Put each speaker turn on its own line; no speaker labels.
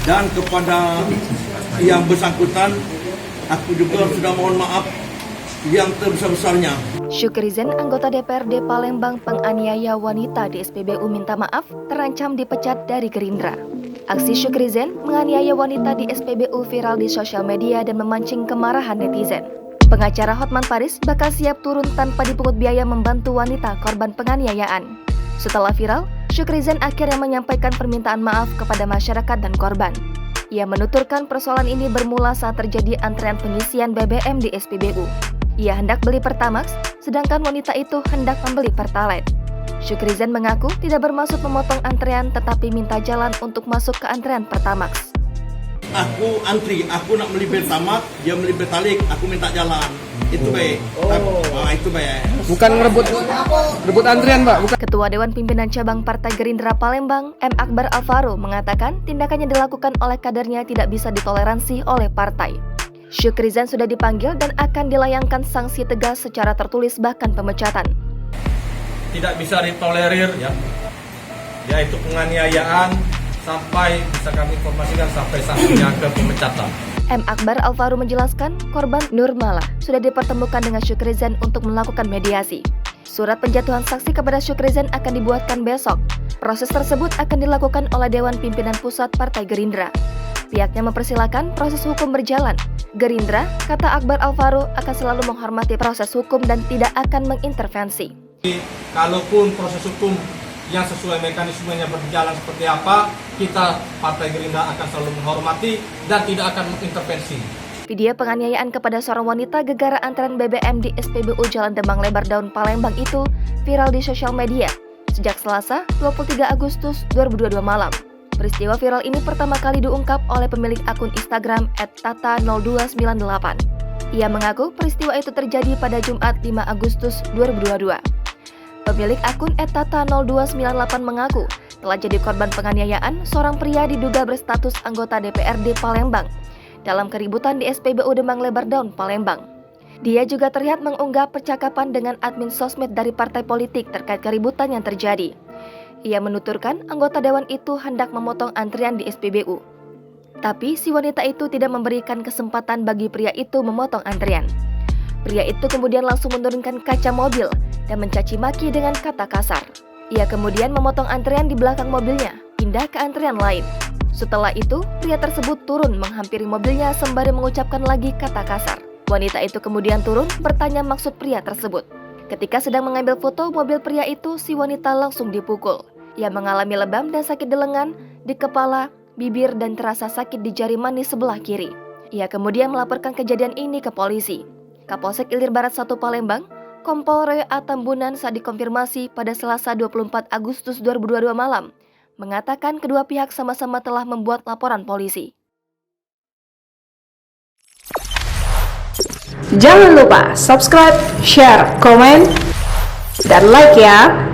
Dan kepada yang bersangkutan, aku juga sudah mohon maaf yang terbesar-besarnya.
Syukrizen, anggota DPRD Palembang penganiaya wanita di SPBU minta maaf terancam dipecat dari Gerindra. Aksi Syukrizen menganiaya wanita di SPBU viral di sosial media dan memancing kemarahan netizen. Pengacara Hotman Paris bakal siap turun tanpa dipungut biaya membantu wanita korban penganiayaan. Setelah viral, Syukrizen akhirnya menyampaikan permintaan maaf kepada masyarakat dan korban. Ia menuturkan persoalan ini bermula saat terjadi antrean pengisian BBM di SPBU. Ia hendak beli Pertamax, sedangkan wanita itu hendak membeli Pertalite. Syukrizen mengaku tidak bermaksud memotong antrean tetapi minta jalan untuk masuk ke antrean Pertamax.
Aku antri, aku nak beli Pertamax, dia beli Pertalite, aku minta jalan. Itu baik. Itu baik.
Bukan rebut antrian, Pak. Bukan.
Ketua Dewan Pimpinan Cabang Partai Gerindra Palembang, M. Akbar Alvaro, mengatakan tindakannya dilakukan oleh kadernya tidak bisa ditoleransi oleh partai. Syukrizen sudah dipanggil dan akan dilayangkan sanksi tegas secara tertulis bahkan pemecatan.
Tidak bisa ditolerir ya, yaitu penganiayaan sampai bisa kami informasikan sampai sanksinya ke pemecatan.
M. Akbar Alvaro menjelaskan korban Nurmala sudah dipertemukan dengan Syukrizen untuk melakukan mediasi. Surat penjatuhan saksi kepada Syukrizen akan dibuatkan besok. Proses tersebut akan dilakukan oleh Dewan Pimpinan Pusat Partai Gerindra. Pihaknya mempersilahkan proses hukum berjalan. Gerindra, kata Akbar Alvaro, akan selalu menghormati proses hukum dan tidak akan mengintervensi.
Kalaupun proses hukum yang sesuai mekanismenya berjalan seperti apa, kita Partai Gerindra akan selalu menghormati dan tidak akan mengintervensi.
Video penganiayaan kepada seorang wanita gegara antrean BBM di SPBU Jalan Demang Lebar Daun Palembang itu viral di sosial media sejak Selasa 23 Agustus 2022 malam. Peristiwa viral ini pertama kali diungkap oleh pemilik akun Instagram @tata0298. Ia mengaku peristiwa itu terjadi pada Jumat 5 Agustus 2022. Pemilik akun @tata0298 mengaku telah jadi korban penganiayaan seorang pria diduga berstatus anggota DPRD Palembang dalam keributan di SPBU Demang Lebar Daun Palembang. Dia juga terlihat mengunggah percakapan dengan admin sosmed dari partai politik terkait keributan yang terjadi. Ia menuturkan anggota dewan itu hendak memotong antrian di SPBU. Tapi si wanita itu tidak memberikan kesempatan bagi pria itu memotong antrian. Pria itu kemudian langsung menurunkan kaca mobil dan mencaci maki dengan kata kasar. Ia kemudian memotong antrian di belakang mobilnya, pindah ke antrian lain. Setelah itu, pria tersebut turun menghampiri mobilnya sembari mengucapkan lagi kata kasar. Wanita itu kemudian turun bertanya maksud pria tersebut. Ketika sedang mengambil foto mobil pria itu, si wanita langsung dipukul. Ia mengalami lebam dan sakit di lengan, di kepala, bibir, dan terasa sakit di jari manis sebelah kiri. Ia kemudian melaporkan kejadian ini ke polisi. Kapolsek Ilir Barat 1 Palembang, Kompol Roy A. Tambunan saat dikonfirmasi pada Selasa 24 Agustus 2022 malam, mengatakan kedua pihak sama-sama telah membuat laporan polisi.
Jangan lupa subscribe, share, komen, dan like ya!